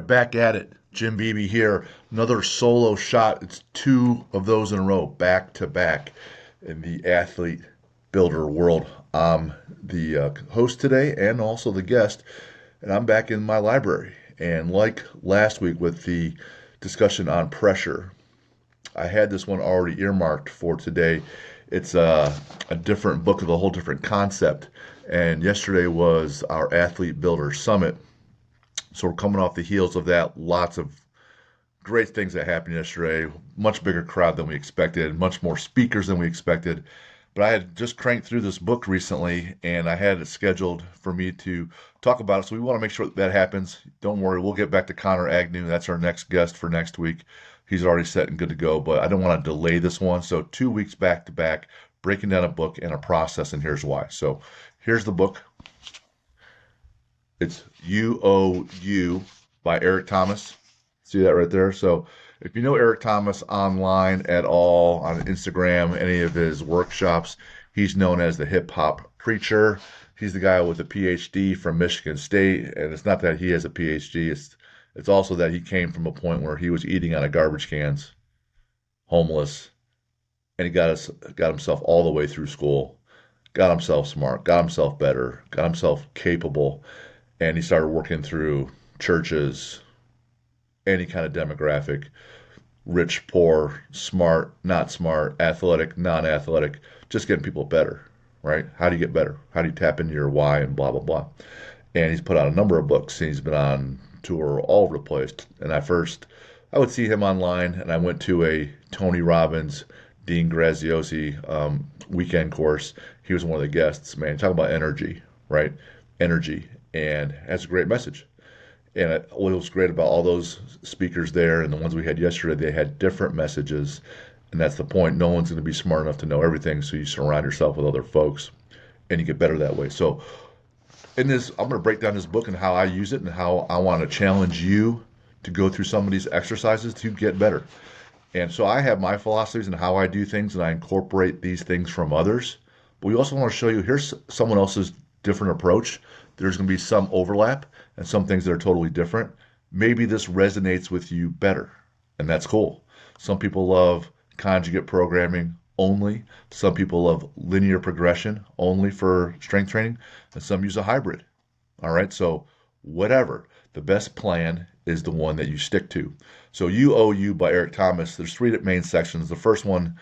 right, back at it. Beebe here. Another solo shot. It's two of those in a row, back to back, in the athlete builder world. I'm the host today and also the guest, and I'm back in my library. And like last week with the discussion on pressure, I had this one already earmarked for today. It's a different book with a whole different concept. And yesterday was our Athlete Builder Summit. So we're coming off the heels of that. Lots of great things that happened yesterday. Much bigger crowd than we expected, much more speakers than we expected. But I had just cranked through this book recently, and I had it scheduled for me to talk about it. So we want to make sure that happens. Don't worry, we'll get back to Connor Agnew. That's our next guest for next week. He's already set and good to go, but I don't want to delay this one. So 2 weeks back to back, breaking down a book and a process, and here's why. So here's the book. It's You by Eric Thomas. See that right there? So if you know Eric Thomas online at all, on Instagram, any of his workshops, he's known as the hip hop preacher. He's the guy with a PhD from Michigan State. And it's not that he has a PhD, it's also that he came from a point where he was eating out of garbage cans, homeless, and he got himself all the way through school, got himself smart, got himself better, got himself capable, and he started working through churches, any kind of demographic, rich, poor, smart, not smart, athletic, non-athletic, just getting people better, right? How do you get better? How do you tap into your why and blah, blah, blah. And he's put out a number of books, and he's been on tour all over the place. And I would see him online, and I went to a Tony Robbins, Dean Graziosi weekend course. He was one of the guests. Man, talk about energy, right? Energy, and has a great message. And what was great about all those speakers there and the ones we had yesterday, they had different messages. And that's the point. No one's going to be smart enough to know everything, so you surround yourself with other folks, and you get better that way. So in this, I'm going to break down this book and how I use it and how I want to challenge you to go through some of these exercises to get better. And so I have my philosophies and how I do things, and I incorporate these things from others. But we also want to show you, here's someone else's different approach. There's going to be some overlap and some things that are totally different. Maybe this resonates with you better, and that's cool. Some people love conjugate programming only. Some people love linear progression only for strength training, and some use a hybrid. All right, so whatever. The best plan is the one that you stick to. So You by Eric Thomas, there's three main sections. The first one,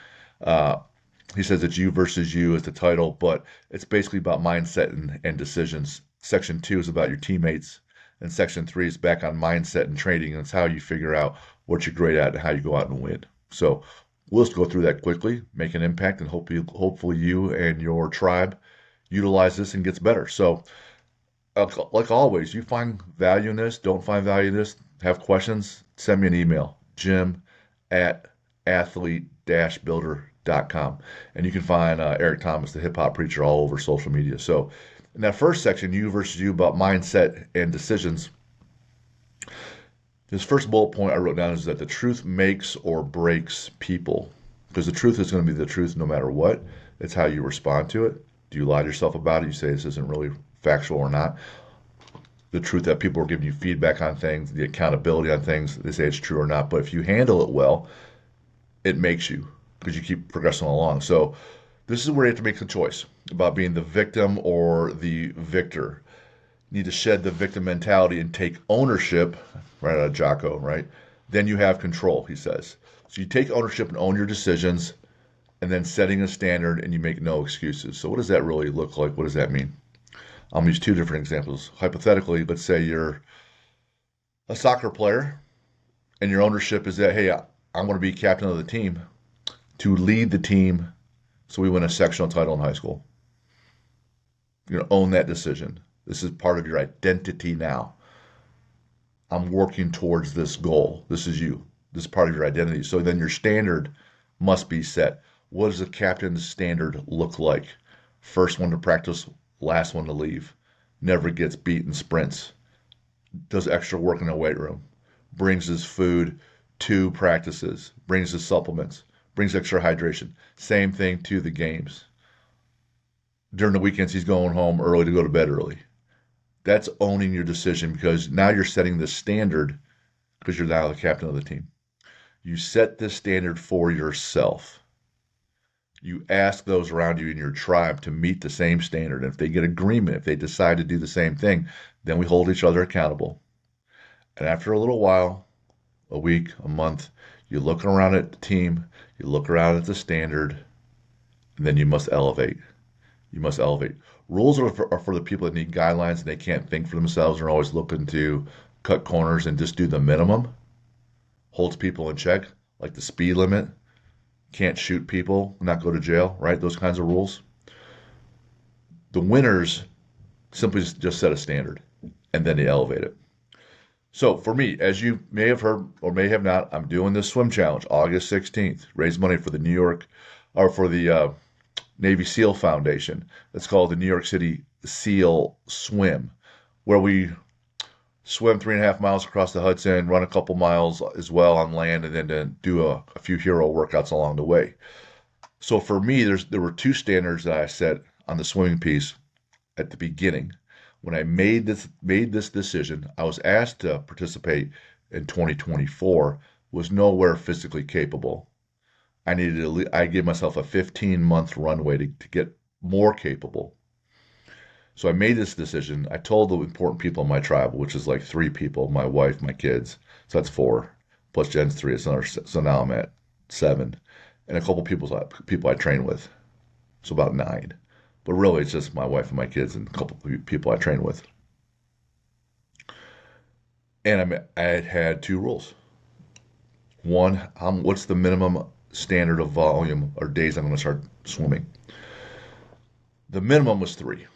he says it's you versus you is the title, but it's basically about mindset and decisions. Section 2 is about your teammates, and Section 3 is back on mindset and training, and it's how you figure out what you're great at and how you go out and win. So we'll just go through that quickly, make an impact, and hopefully you and your tribe utilize this and gets better. So like always, you find value in this, don't find value in this, have questions, send me an email, jim@athlete-builder.com. And you can find Eric Thomas, the hip hop preacher, all over social media. So in that first section, you versus you, about mindset and decisions, this first bullet point I wrote down is that the truth makes or breaks people. Because the truth is going to be the truth no matter what. It's how you respond to it. Do you lie to yourself about it? You say this isn't really factual or not. The truth that people are giving you feedback on things, the accountability on things, they say it's true or not. But if you handle it well, it makes you, because you keep progressing along. So this is where you have to make the choice about being the victim or the victor. You need to shed the victim mentality and take ownership, right out of Jocko, right? Then you have control, he says. So you take ownership and own your decisions, and then setting a standard, and you make no excuses. So what does that really look like? What does that mean? I'm going to use two different examples. Hypothetically, let's say you're a soccer player, and your ownership is that, hey, I'm going to be captain of the team to lead the team so we win a sectional title in high school. You're going to own that decision. This is part of your identity now. I'm working towards this goal. This is you. This is part of your identity. So then your standard must be set. What does a captain's standard look like? First one to practice, last one to leave. Never gets beat in sprints. Does extra work in the weight room. Brings his food to practices. Brings his supplements. Brings extra hydration. Same thing to the games. During the weekends, he's going home early to go to bed early. That's owning your decision, because now you're setting the standard because you're now the captain of the team. You set this standard for yourself. You ask those around you in your tribe to meet the same standard. And if they get agreement, if they decide to do the same thing, then we hold each other accountable. And after a little while, a week, a month, you look around at the team, you look around at the standard, and then you must elevate. You must elevate. Rules are for the people that need guidelines and they can't think for themselves and are always looking to cut corners and just do the minimum. Holds people in check, like the speed limit. Can't shoot people, not go to jail, right? Those kinds of rules. The winners simply just set a standard and then they elevate it. So for me, as you may have heard or may have not, I'm doing this swim challenge August 16th. Raise money for the New York or for the Navy SEAL Foundation. It's called the New York City SEAL Swim, where we swim 3.5 miles across the Hudson, run a couple miles as well on land, and then do a few hero workouts along the way. So for me, there were two standards that I set on the swimming piece at the beginning. When I made this decision, I was asked to participate in 2024, was nowhere physically capable. I gave myself a 15-month runway to get more capable. So I made this decision. I told the important people in my tribe, which is like 3 people, my wife, my kids. So that's 4, plus Jen's 3. So now I'm at 7. And a couple people I train with. So about 9. But really, it's just my wife and my kids and a couple people I train with. And I had 2 rules. One, what's the minimum standard of volume or days I'm going to start swimming? The minimum was 3.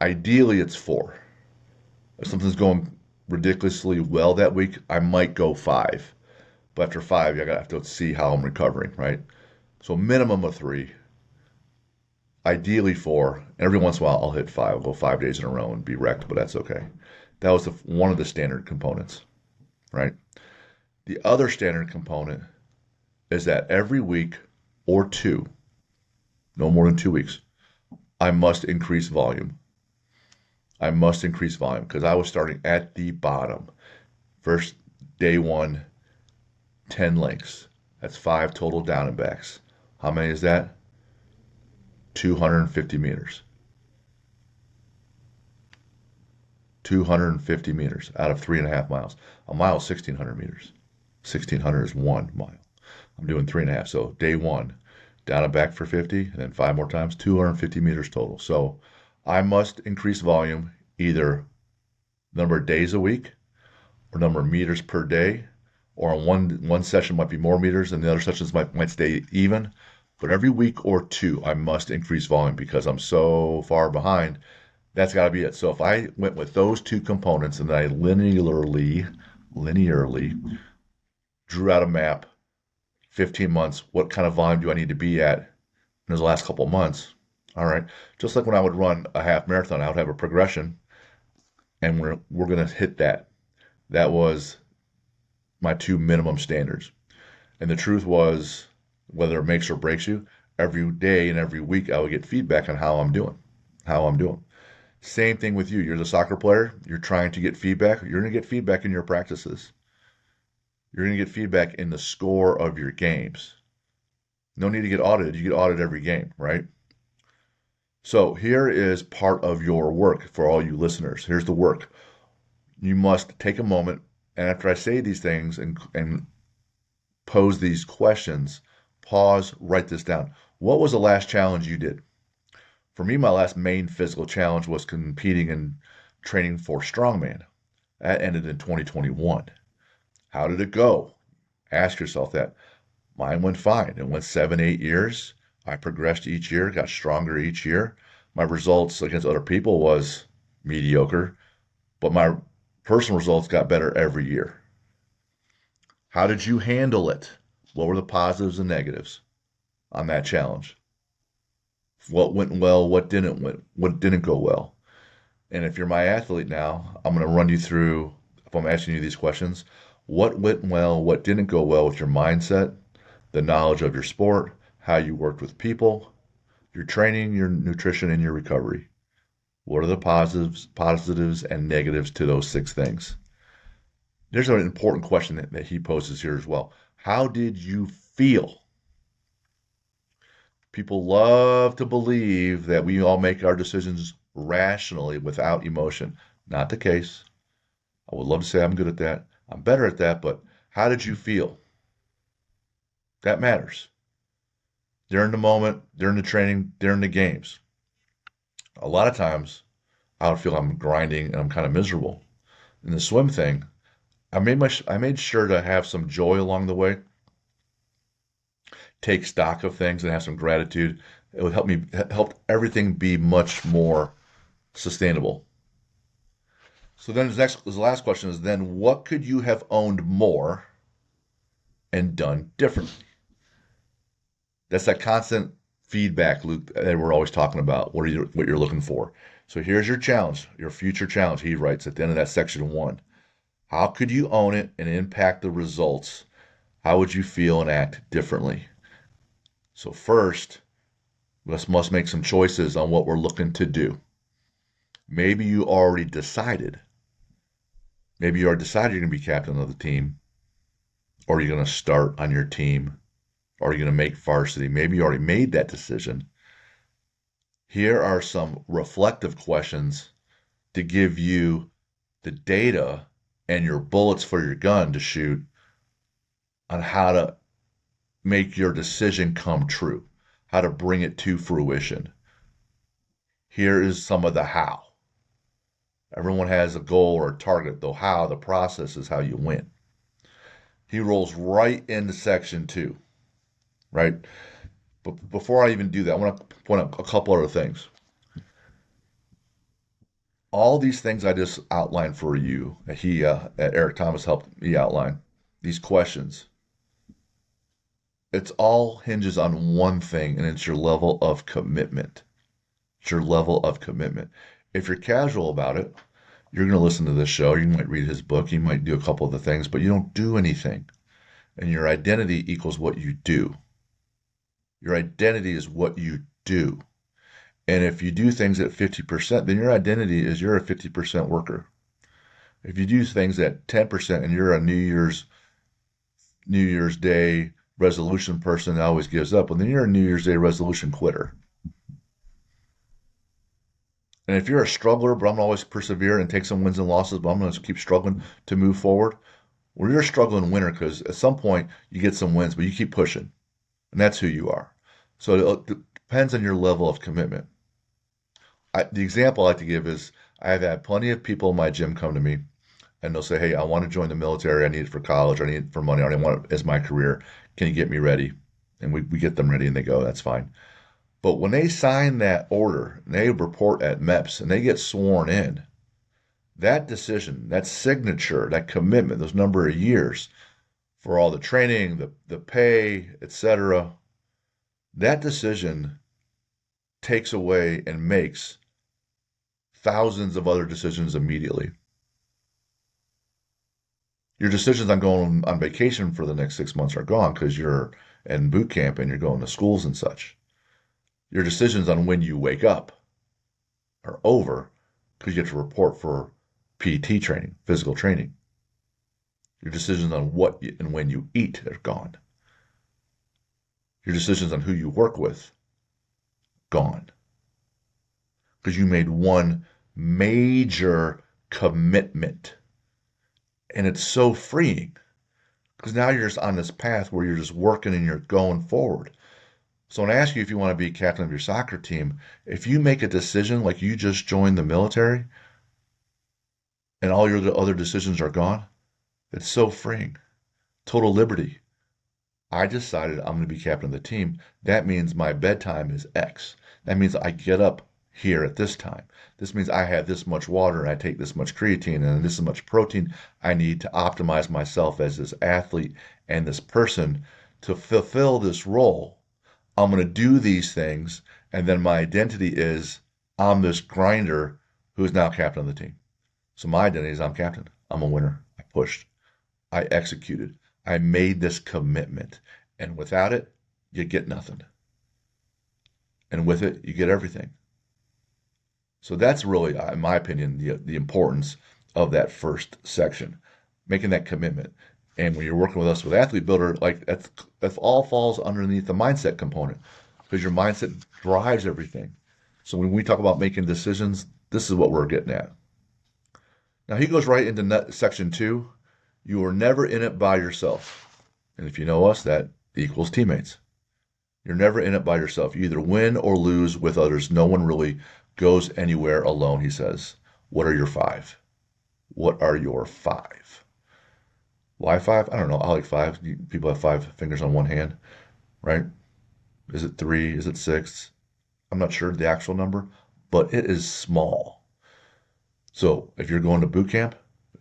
Ideally, it's 4. If something's going ridiculously well that week, I might go 5. But after 5, I have to see how I'm recovering, right? So minimum of 3. Ideally 4. Every once in a while, I'll hit 5. I'll go 5 days in a row and be wrecked, but that's okay. That was one of the standard components, right? The other standard component is that every week or 2, no more than 2 weeks, I must increase volume. I must increase volume because I was starting at the bottom. First, day 1, 10 lengths. That's 5 total down and backs. How many is that? 250 meters. 250 meters out of 3.5 miles. A mile is 1,600 meters. 1,600 is 1 mile. I'm doing 3.5. So day 1, down and back for 50, and then 5 more times, 250 meters total. So I must increase volume, either number of days a week or number of meters per day, or on one session might be more meters and the other sessions might stay even. But every week or 2, I must increase volume because I'm so far behind. That's got to be it. So if I went with those 2 components and then I linearly drew out a map, 15 months, what kind of volume do I need to be at in the last couple of months? All right. Just like when I would run a half marathon, I would have a progression, and we're going to hit that. That was my 2 minimum standards. And the truth was, whether it makes or breaks you, every day and every week I would get feedback on how I'm doing. Same thing with you. You're the soccer player. You're trying to get feedback. You're going to get feedback in your practices. You're going to get feedback in the score of your games. No need to get audited. You get audited every game, right? So here is part of your work for all you listeners. Here's the work. You must take a moment, and after I say these things and pose these questions, pause, write this down. What was the last challenge you did? For me, my last main physical challenge was competing and training for strongman. That ended in 2021. How did it go? Ask yourself that. Mine went fine. It went 7, 8 years. I progressed each year, got stronger each year. My results against other people was mediocre, but my personal results got better every year. How did you handle it? What were the positives and negatives on that challenge? What went well? What didn't go well? And if you're my athlete now, I'm going to run you through, if I'm asking you these questions, what went well, what didn't go well with your mindset, the knowledge of your sport, how you worked with people, your training, your nutrition, and your recovery. What are the positives and negatives to those 6 things? There's an important question that he poses here as well. How did you feel? People love to believe that we all make our decisions rationally without emotion. Not the case. I would love to say I'm good at that. I'm better at that, but how did you feel? That matters. During the moment, during the training, during the games. A lot of times, I would feel I'm grinding and I'm kind of miserable. In the swim thing, I made sure to have some joy along the way, take stock of things, and have some gratitude. It would help everything be much more sustainable. So then the last question is then what could you have owned more and done differently? That's that constant feedback loop that we're always talking about. What you're looking for? So here's your challenge, your future challenge. He writes at the end of that section 1. How could you own it and impact the results? How would you feel and act differently? So first, must make some choices on what we're looking to do. Maybe you already decided. Maybe you already decided you're going to be captain of the team, or you're going to start on your team, or you're going to make varsity. Maybe you already made that decision. Here are some reflective questions to give you the data and your bullets for your gun to shoot on how to make your decision come true, how to bring it to fruition. Here is some of the how. Everyone has a goal or a target, though how, the process is how you win. He rolls right into section 2, right? But before I even do that, I want to point out a couple other things. All these things I just outlined for you, Eric Thomas helped me outline, these questions, it's all hinges on one thing, and it's your level of commitment. It's your level of commitment. If you're casual about it, you're going to listen to this show. You might read his book. You might do a couple of the things, but you don't do anything. And your identity equals what you do. Your identity is what you do. And if you do things at 50%, then your identity is you're a 50% worker. If you do things at 10% and you're a New Year's Day resolution person that always gives up, well, then you're a New Year's Day resolution quitter. And if you're a struggler, but I'm gonna always persevere and take some wins and losses, but I'm going to keep struggling to move forward, well, you're a struggling winner because at some point you get some wins, but you keep pushing. And that's who you are. So it depends on your level of commitment. The example I like to give is I've had plenty of people in my gym come to me and they'll say, hey, I want to join the military. I need it for college. I need it for money. I want it as my career. Can you get me ready? And we get them ready and they go, that's fine. But when they sign that order and they report at MEPS and they get sworn in, that decision, that signature, that commitment, those number of years for all the training, the pay, etc., that decision takes away and makes thousands of other decisions immediately. Your decisions on going on vacation for the next 6 months are gone because you're in boot camp and you're going to schools and such. Your decisions on when you wake up are over because you have to report for PT training, physical training. Your decisions on what and when you eat are gone. Your decisions on who you work with, gone. Because you made one major commitment. And it's so freeing. Because now you're just on this path where you're just working and you're going forward. So when I ask you if you want to be captain of your soccer team, if you make a decision like you just joined the military and all your other decisions are gone, it's so freeing. Total liberty. I decided I'm going to be captain of the team. That means my bedtime is X. That means I get up here at this time. This means I have this much water and I take this much creatine and this much protein I need to optimize myself as this athlete and this person to fulfill this role. I'm going to do these things, and then my identity is I'm this grinder who is now captain of the team. So my identity is I'm captain. I'm a winner. I pushed. I executed. I made this commitment. And without it, you get nothing. And with it, you get everything. So that's really, in my opinion, the importance of that first section. making that commitment. And when you're working with us with Athlete Builder, like that all falls underneath the mindset component because your mindset drives everything. So when we talk about making decisions, this is what we're getting at. Now he goes right into section 2. You are never in it by yourself. And if you know us, that equals teammates. You're never in it by yourself. You either win or lose with others. No one really goes anywhere alone, he says. What are your 5? What are your 5? Why 5? I don't know. I like 5. People have 5 fingers on one hand, right? Is it 3? Is it 6? I'm not sure the actual number, but it is small. So if you're going to boot camp,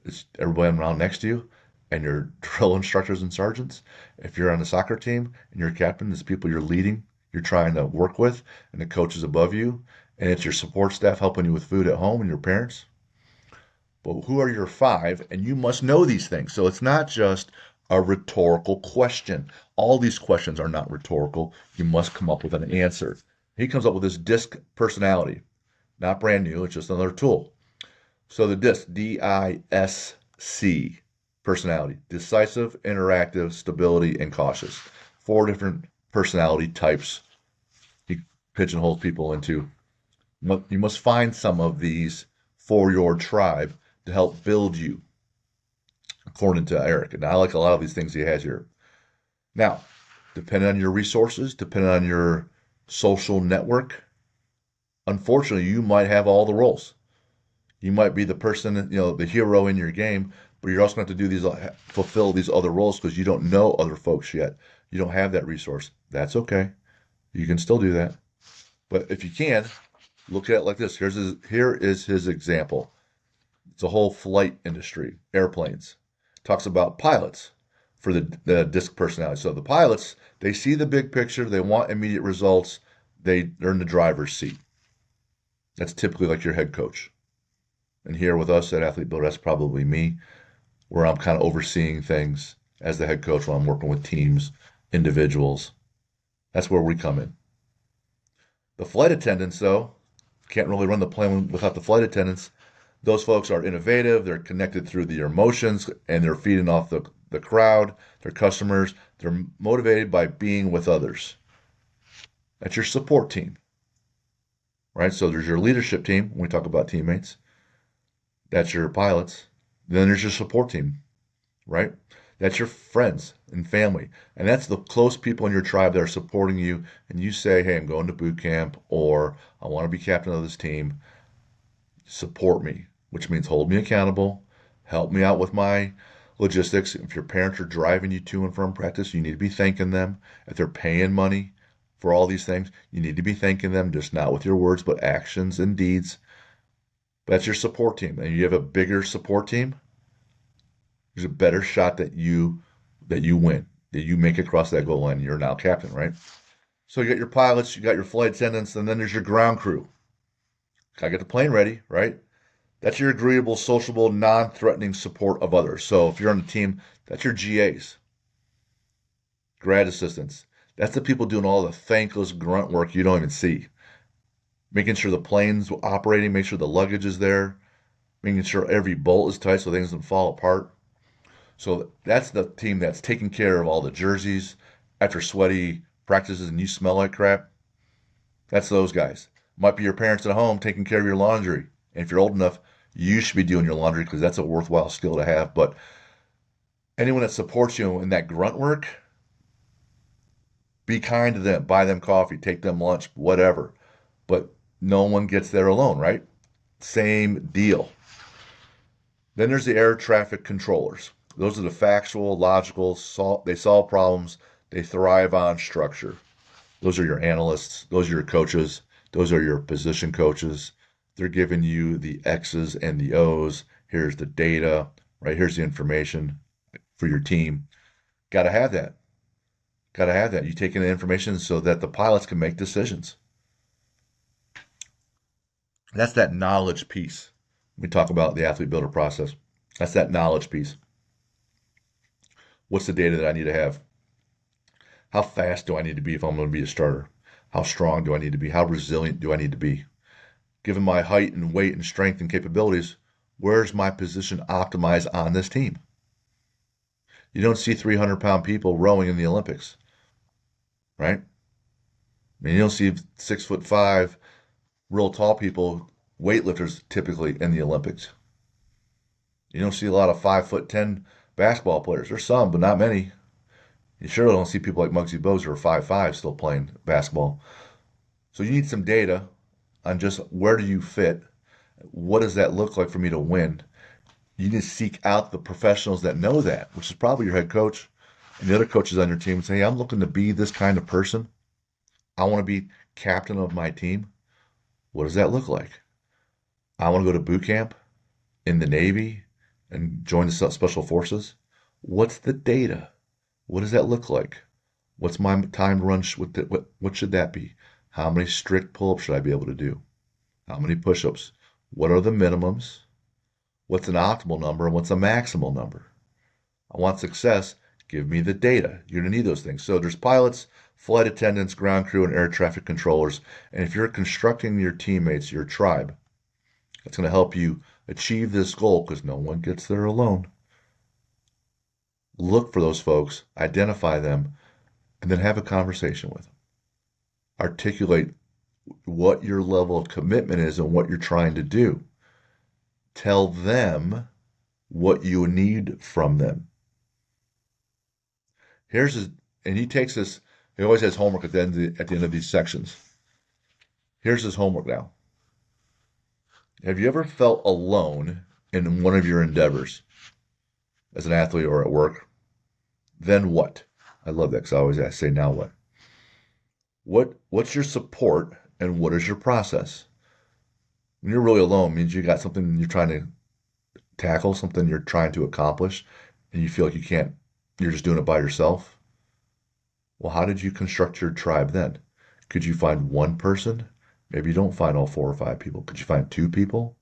it's everybody around next to you and your drill instructors and sergeants. If you're on the soccer team and you're captain, it's people you're leading, you're trying to work with, and the coaches above you, and it's your support staff helping you with food at home and your parents. But who are your 5? And you must know these things. So it's not just a rhetorical question. All these questions are not rhetorical. You must come up with an answer. He comes up with this DISC personality. Not brand new, it's just another tool. So the DISC, D-I-S-C, personality. Decisive, interactive, stability, and cautious. 4 different personality types he pigeonholes people into. You must find some of these for your tribe to help build you, according to Eric. And I like a lot of these things he has here. Now, depending on your resources, depending on your social network, unfortunately, you might have all the roles. You might be the person, the hero in your game, but you're also going to have to do fulfill these other roles because you don't know other folks yet. You don't have that resource. That's okay. You can still do that. But if you can, look at it like this. Here is his example. It's a whole flight industry, airplanes. Talks about pilots for the DISC personality. So the pilots, they see the big picture. They want immediate results. They're in the driver's seat. That's typically like your head coach. And here with us at Athlete Builder, that's probably me, where I'm kind of overseeing things as the head coach when I'm working with teams, individuals. That's where we come in. The flight attendants, though, can't really run the plane without the flight attendants. Those folks are innovative. They're connected through their emotions, and they're feeding off the crowd, their customers. They're motivated by being with others. That's your support team, right? So there's your leadership team when we talk about teammates. That's your pilots. Then there's your support team, right? That's your friends and family. And that's the close people in your tribe that are supporting you. And you say, hey, I'm going to boot camp, or I want to be captain of this team. Support me, which means hold me accountable, help me out with my logistics. If your parents are driving you to and from practice, you need to be thanking them. If they're paying money for all these things, you need to be thanking them, just not with your words, but actions and deeds. That's your support team. And you have a bigger support team, there's a better shot that you win, that you make it across that goal line. You're now captain, right? So you got your pilots, you got your flight attendants, and then there's your ground crew. Gotta get the plane ready, right? That's your agreeable, sociable, non-threatening support of others. So if you're on the team, that's your GAs, grad assistants. That's the people doing all the thankless grunt work you don't even see. Making sure the plane's operating, make sure the luggage is there, making sure every bolt is tight so things don't fall apart. So that's the team that's taking care of all the jerseys after sweaty practices and you smell like crap. That's those guys. Might be your parents at home taking care of your laundry. And if you're old enough, you should be doing your laundry because that's a worthwhile skill to have. But anyone that supports you in that grunt work, be kind to them, buy them coffee, take them lunch, whatever. But no one gets there alone, right? Same deal. Then there's the air traffic controllers. Those are the factual, logical, they solve problems, they thrive on structure. Those are your analysts, those are your coaches, those are your position coaches. They're giving you the X's and the O's. Here's the data, right? Here's the information for your team. Got to have that. Got to have that. You take in the information so that the pilots can make decisions. That's that knowledge piece. We talk about the athlete builder process. That's that knowledge piece. What's the data that I need to have? How fast do I need to be if I'm going to be a starter? How strong do I need to be? How resilient do I need to be? Given my height and weight and strength and capabilities, where's my position optimized on this team? You don't see 300-pound people rowing in the Olympics, right? I mean, you don't see 6'5" real tall people, weightlifters typically in the Olympics. You don't see a lot of 5'10" basketball players. There's some, but not many. You sure don't see people like 𝗬𝗀𝗋𝗀𝗀 who are 5'5" still playing basketball. So you need some data on just where do you fit? What does that look like for me to win? You need to seek out the professionals that know that, which is probably your head coach and the other coaches on your team, and say, hey, I'm looking to be this kind of person. I want to be captain of my team. What does that look like? I want to go to boot camp in the Navy and join the Special Forces. What's the data? What does that look like? What's my time run? What should that be? How many strict pull-ups should I be able to do? How many push-ups? What are the minimums? What's an optimal number and what's a maximal number? I want success. Give me the data. You're going to need those things. So there's pilots, flight attendants, ground crew, and air traffic controllers. And if you're constructing your teammates, your tribe, that's going to help you achieve this goal because no one gets there alone. Look for those folks, identify them, and then have a conversation with them. Articulate what your level of commitment is and what you're trying to do. Tell them what you need from them. Here's his, and he takes this, he always has homework at the end of these sections. Here's his homework now. Have you ever felt alone in one of your endeavors as an athlete or at work? Then what? I love that because I always say, now what? What's your support and what is your process? When you're really alone, it means you got something you're trying to tackle, something you're trying to accomplish, and you feel like you can't, you're just doing it by yourself. Well, how did you construct your tribe then? Could you find one person? Maybe you don't find all 4 or 5 people. Could you find 2 people?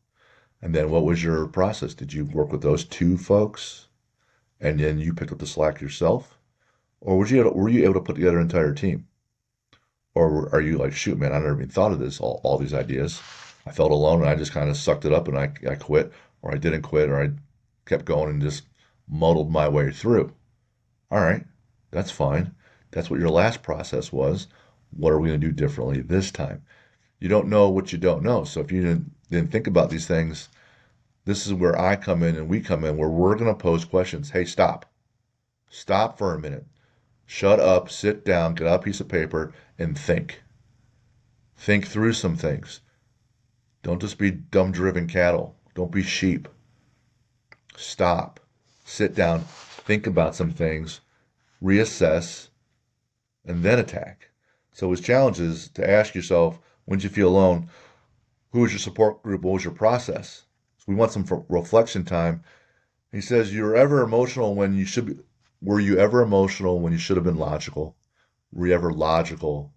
And then what was your process? Did you work with those 2 folks and then you picked up the slack yourself? Or were you able to put together an entire team? Or are you like, shoot, man, I never even thought of this, all these ideas. I felt alone and I just kind of sucked it up and I quit, or I didn't quit, or I kept going and just muddled my way through. All right, that's fine. That's what your last process was. What are we going to do differently this time? You don't know what you don't know. So if you didn't think about these things, this is where I come in and we come in, where we're going to pose questions. Hey, stop. Stop for a minute. Shut up, sit down, get out a piece of paper, and think. Think through some things. Don't just be dumb driven cattle. Don't be sheep. Stop. Sit down. Think about some things. Reassess. And then attack. So his challenge is to ask yourself, when you feel alone, who was your support group? What was your process? So we want some reflection time. He says, were you ever emotional when you should have been logical? Were you ever logical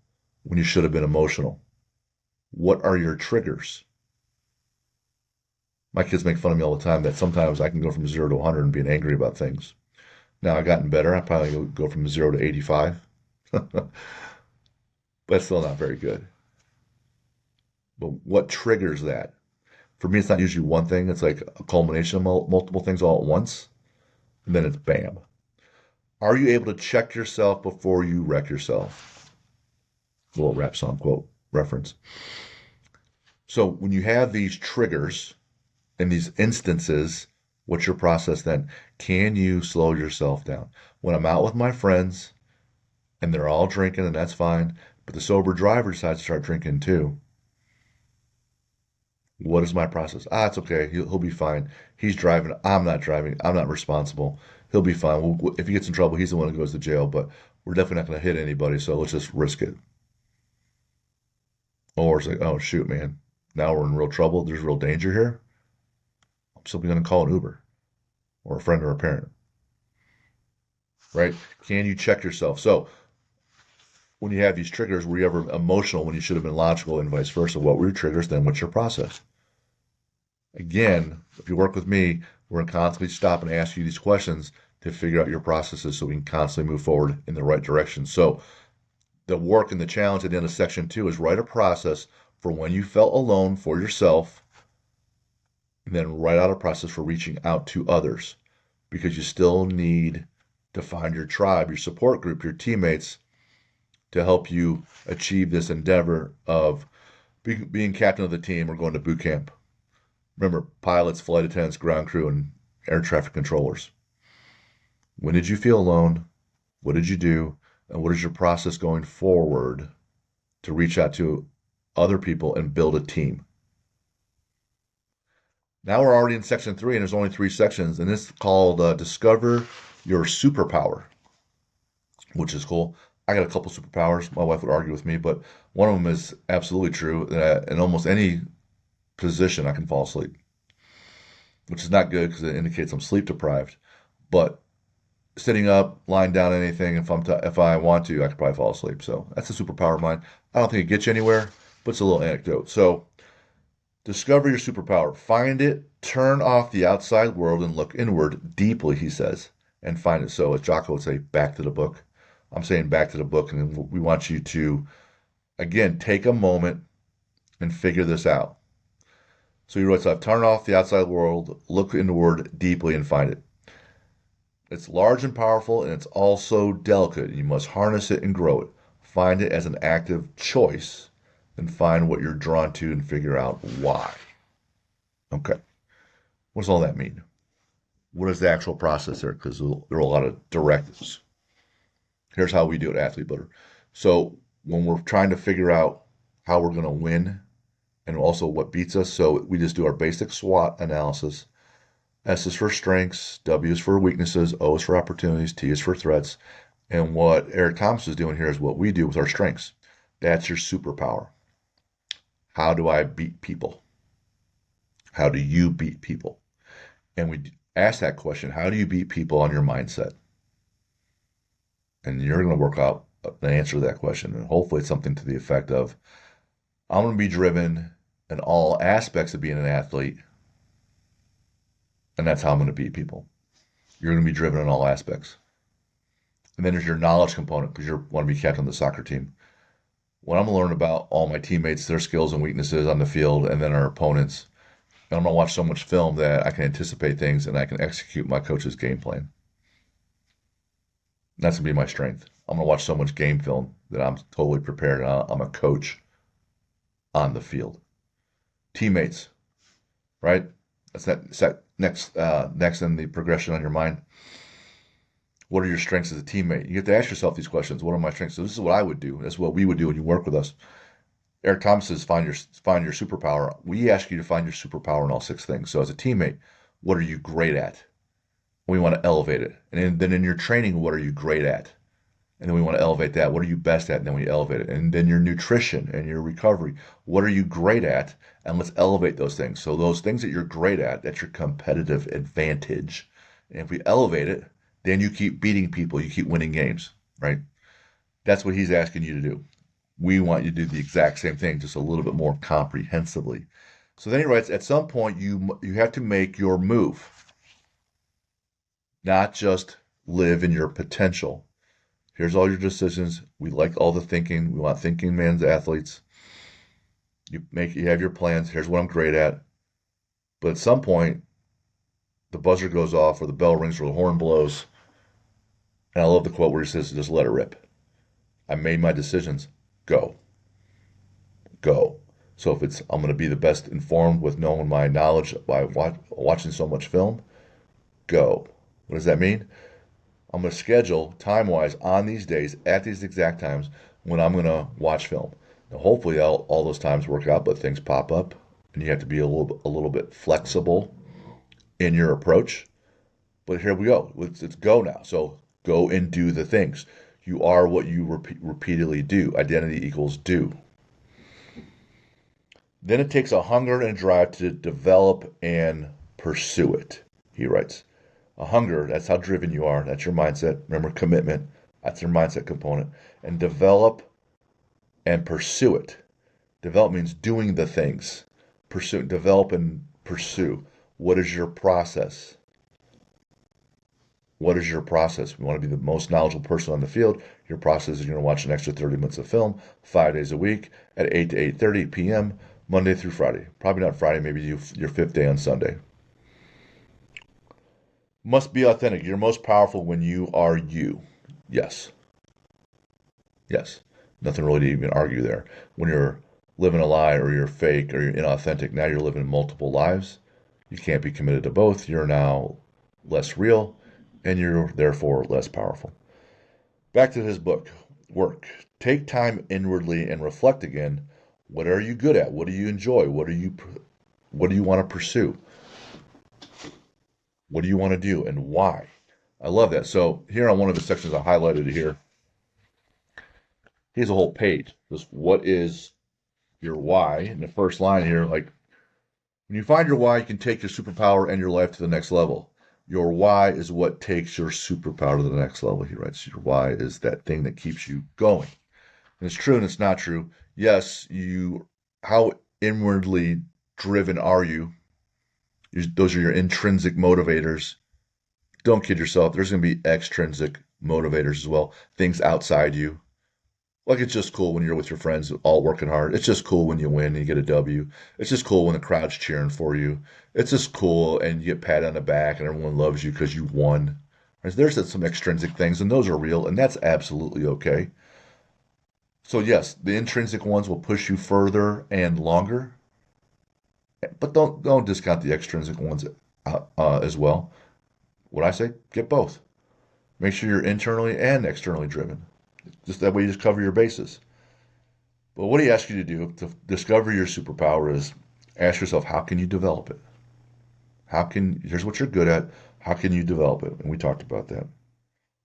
when you should have been emotional? What are your triggers? My kids make fun of me all the time that sometimes I can go from 0 to 100 and being angry about things. Now I've gotten better. I probably go from 0 to 85. But still not very good. But what triggers that? For me, it's not usually one thing. It's like a culmination of multiple things all at once. And then it's bam. Are you able to check yourself before you wreck yourself? A little rap song quote reference. So when you have these triggers in these instances, what's your process then? Can you slow yourself down? When I'm out with my friends and they're all drinking, and that's fine, but the sober driver decides to start drinking too, what is my process? It's okay. He'll be fine. He's driving. I'm not driving. I'm not responsible. He'll be fine. If he gets in trouble, he's the one who goes to jail, but we're definitely not going to hit anybody, so let's just risk it. Or it's like, oh, shoot, man. Now we're in real trouble. There's real danger here. I'm simply going to call an Uber or a friend or a parent. Right? Can you check yourself? So when you have these triggers, were you ever emotional when you should have been logical, and vice versa? What were your triggers? Then what's your process? Again, if you work with me, we're going to constantly stop and ask you these questions to figure out your processes so we can constantly move forward in the right direction. So the work and the challenge at the end of section 2 is write a process for when you felt alone for yourself, and then write out a process for reaching out to others, because you still need to find your tribe, your support group, your teammates to help you achieve this endeavor of being captain of the team or going to boot camp. Remember, pilots, flight attendants, ground crew, and air traffic controllers. When did you feel alone? What did you do? And what is your process going forward to reach out to other people and build a team? Now we're already in section 3, and there's only 3 sections, and this is called Discover Your Superpower, which is cool. I got a couple superpowers. My wife would argue with me, but one of them is absolutely true. That in almost any position, I can fall asleep, which is not good because it indicates I'm sleep deprived. But sitting up, lying down, anything, if I want to, I could probably fall asleep. So that's a superpower of mine. I don't think it gets you anywhere, but it's a little anecdote. So discover your superpower. Find it, turn off the outside world, and look inward deeply, he says, and find it. So as Jocko would say, back to the book. I'm saying back to the book, and we want you to, again, take a moment and figure this out. So you wrote, so I've turned off the outside world, look inward deeply, and find it. It's large and powerful, and it's also delicate. You must harness it and grow it. Find it as an active choice, and find what you're drawn to and figure out why. Okay. What does all that mean? What is the actual process there? Because there are a lot of directives. Here's how we do it at Athlete Builder. So when we're trying to figure out how we're going to win and also what beats us, so we just do our basic SWOT analysis. S is for strengths, W is for weaknesses, O is for opportunities, T is for threats. And what Eric Thomas is doing here is what we do with our strengths. That's your superpower. How do I beat people? How do you beat people? And we ask that question, how do you beat people on your mindset? And you're going to work out the answer to that question. And hopefully it's something to the effect of, I'm going to be driven in all aspects of being an athlete. And that's how I'm going to beat people. You're going to be driven in all aspects. And then there's your knowledge component, because you want to be captain of the soccer team. When I'm going to learn about all my teammates, their skills and weaknesses on the field, and then our opponents, and I'm going to watch so much film that I can anticipate things and I can execute my coach's game plan. That's going to be my strength. I'm going to watch so much game film that I'm totally prepared, and I'm a coach on the field. Teammates, right? That's next in the progression on your mind. What are your strengths as a teammate? You have to ask yourself these questions. What are my strengths? So this is what I would do. This is what we would do when you work with us. Eric Thomas says, find your superpower. We ask you to find your superpower in all 6 things. So as a teammate, what are you great at? We want to elevate it. And then in your training, what are you great at? And then we want to elevate that. What are you best at? And then we elevate it. And then your nutrition and your recovery. What are you great at? And let's elevate those things. So those things that you're great at, that's your competitive advantage. And if we elevate it, then you keep beating people. You keep winning games, right? That's what he's asking you to do. We want you to do the exact same thing, just a little bit more comprehensively. So then he writes, at some point, you have to make your move. Not just live in your potential. Here's all your decisions. We like all the thinking. We want thinking man's athletes. You have your plans. Here's what I'm great at. But at some point, the buzzer goes off, or the bell rings, or the horn blows. And I love the quote where he says, just let it rip. I made my decisions. Go. Go. So if it's, I'm going to be the best informed with knowing my knowledge by watching so much film, go. What does that mean? I'm going to schedule time-wise on these days at these exact times when I'm going to watch film. Now, hopefully all those times work out, but things pop up, and you have to be a little bit flexible in your approach. But here we go. Let's go now. So go and do the things. You are what you repeatedly do. Identity equals do. Then it takes a hunger and a drive to develop and pursue it, he writes. A hunger, that's how driven you are. That's your mindset. Remember, commitment, that's your mindset component. And develop and pursue it. Develop means doing the things. Pursue, develop and pursue. What is your process? What is your process? We want to be the most knowledgeable person on the field. Your process is you're going to watch an extra 30 minutes of film 5 days a week at 8 to 8:30 p.m. Monday through Friday. Probably not Friday, maybe your 5th day on Sunday. Must be authentic. You're most powerful when you are you. Yes. Yes. Nothing really to even argue there. When you're living a lie or you're fake or you're inauthentic, now you're living multiple lives. You can't be committed to both. You're now less real and you're therefore less powerful. Back to his book, Work. Take time inwardly and reflect again. What are you good at? What do you enjoy? What do you want to pursue? What do you want to do and why? I love that. So here on one of the sections I highlighted it here. Here's a whole page. Just what is your why? In the first line here, like when you find your why, you can take your superpower and your life to the next level. Your why is what takes your superpower to the next level. He writes, your why is that thing that keeps you going. And it's true and it's not true. Yes, how inwardly driven are you? Those are your intrinsic motivators. Don't kid yourself. There's going to be extrinsic motivators as well. Things outside you. Like it's just cool when you're with your friends all working hard. It's just cool when you win and you get a W. It's just cool when the crowd's cheering for you. It's just cool and you get pat on the back and everyone loves you because you won. There's some extrinsic things and those are real and that's absolutely okay. So yes, the intrinsic ones will push you further and longer. But don't discount the extrinsic ones as well. What I say, get both. Make sure you're internally and externally driven. Just that way you just cover your bases. But what he asks you to do to discover your superpower is ask yourself, how can you develop it? Here's what you're good at. How can you develop it? And we talked about that.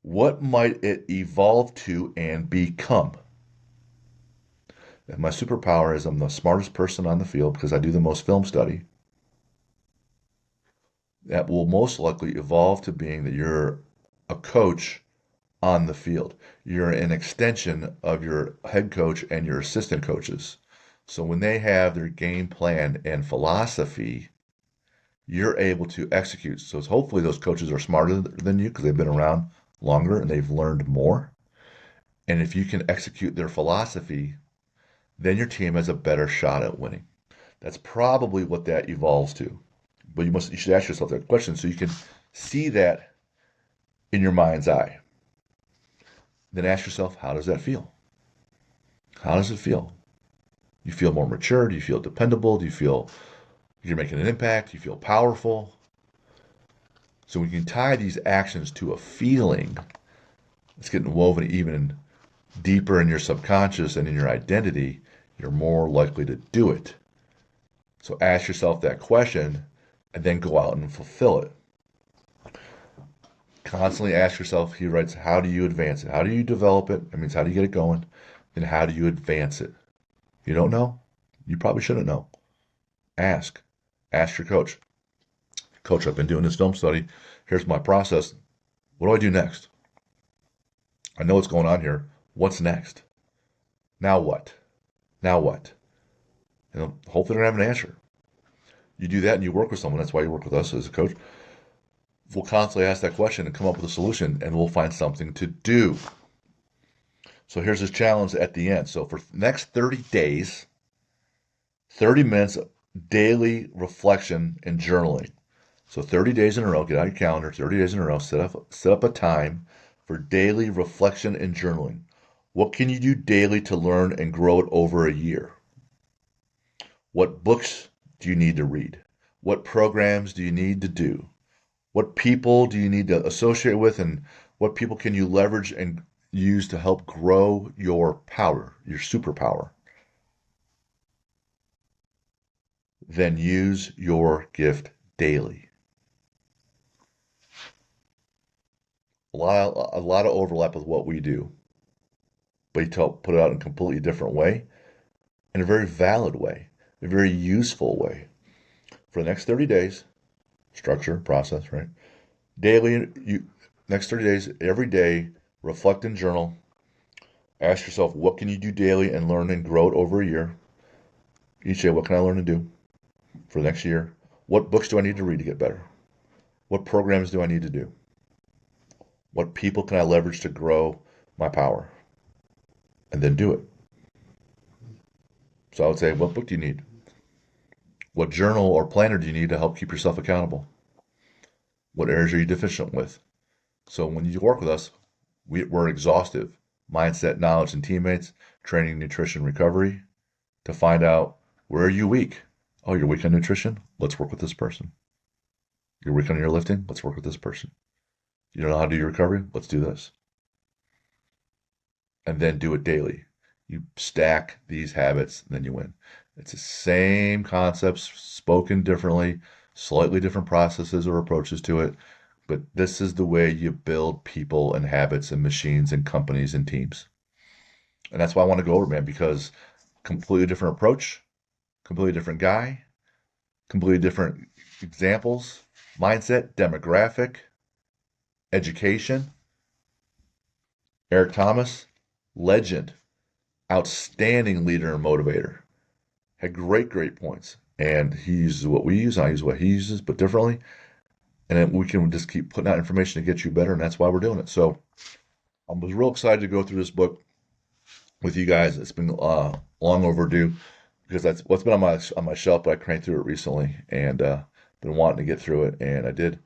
What might it evolve to and become? And my superpower is I'm the smartest person on the field because I do the most film study. That will most likely evolve to being that you're a coach on the field. You're an extension of your head coach and your assistant coaches. So when they have their game plan and philosophy, you're able to execute. So hopefully those coaches are smarter than you because they've been around longer and they've learned more. And if you can execute their philosophy, then your team has a better shot at winning. That's probably what that evolves to. But you should ask yourself that question so you can see that in your mind's eye. Then ask yourself, how does that feel? How does it feel? You feel more mature? Do you feel dependable? Do you feel you're making an impact? Do you feel powerful? So we can tie these actions to a feeling. It's getting woven even deeper in your subconscious and in your identity. You're more likely to do it. So ask yourself that question and then go out and fulfill it. Constantly ask yourself, he writes, how do you advance it? How do you develop it? That means how do you get it going? And how do you advance it? You don't know? You probably shouldn't know. Ask. Ask your coach. Coach, I've been doing this film study. Here's my process. What do I do next? I know what's going on here. What's next? Now what? Now what? And hopefully they're going to have an answer. You do that and you work with someone. That's why you work with us as a coach. We'll constantly ask that question and come up with a solution, and we'll find something to do. So here's this challenge at the end. So for the next 30 days, 30 minutes daily reflection and journaling. So 30 days in a row, get out your calendar, 30 days in a row, set up a time for daily reflection and journaling. What can you do daily to learn and grow it over a year? What books do you need to read? What programs do you need to do? What people do you need to associate with, and what people can you leverage and use to help grow your power, your superpower? Then use your gift daily. A lot of overlap with what we do, but you put it out in a completely different way, in a very valid way, a very useful way. For the next 30 days, structure, process, right? Daily, next 30 days, every day, reflect and journal. Ask yourself, what can you do daily and learn and grow it over a year? Each day, what can I learn to do for the next year? What books do I need to read to get better? What programs do I need to do? What people can I leverage to grow my power? And then do it. So I would say, what book do you need? What journal or planner do you need to help keep yourself accountable? What areas are you deficient with? So when you work with us, we're exhaustive. Mindset, knowledge, and teammates, training, nutrition, recovery, to find out where are you weak. Oh, you're weak on nutrition? Let's work with this person. You're weak on your lifting? Let's work with this person. You don't know how to do your recovery? Let's do this. And then do it daily. You stack these habits, and then you win. It's the same concepts spoken differently, slightly different processes or approaches to it, but this is the way you build people and habits and machines and companies and teams. And that's why I want to go over, man, because completely different approach, completely different guy, completely different examples, mindset, demographic, education. Eric Thomas, legend, outstanding leader and motivator. Had great points. And he uses what we use, I use what he uses, but differently. And then we can just keep putting out information to get you better, and that's why we're doing it. So I was real excited to go through this book with you guys. It's been long overdue because that's what's been on my shelf, but I cranked through it recently and been wanting to get through it, and I did.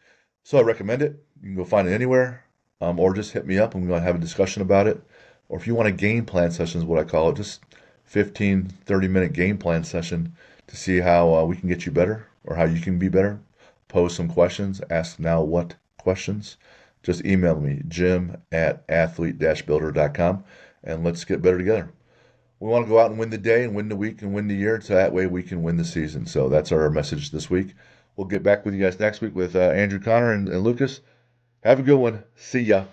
So I recommend it. You can go find it anywhere, or just hit me up and we're going to have a discussion about it. Or if you want a game plan session, is what I call it, just 15, 30-minute game plan session to see how we can get you better or how you can be better. Pose some questions, ask now what questions. Just email me, jim@athlete-builder.com, and let's get better together. We want to go out and win the day and win the week and win the year, so that way we can win the season. So that's our message this week. We'll get back with you guys next week with Andrew Connor and Lucas. Have a good one. See ya.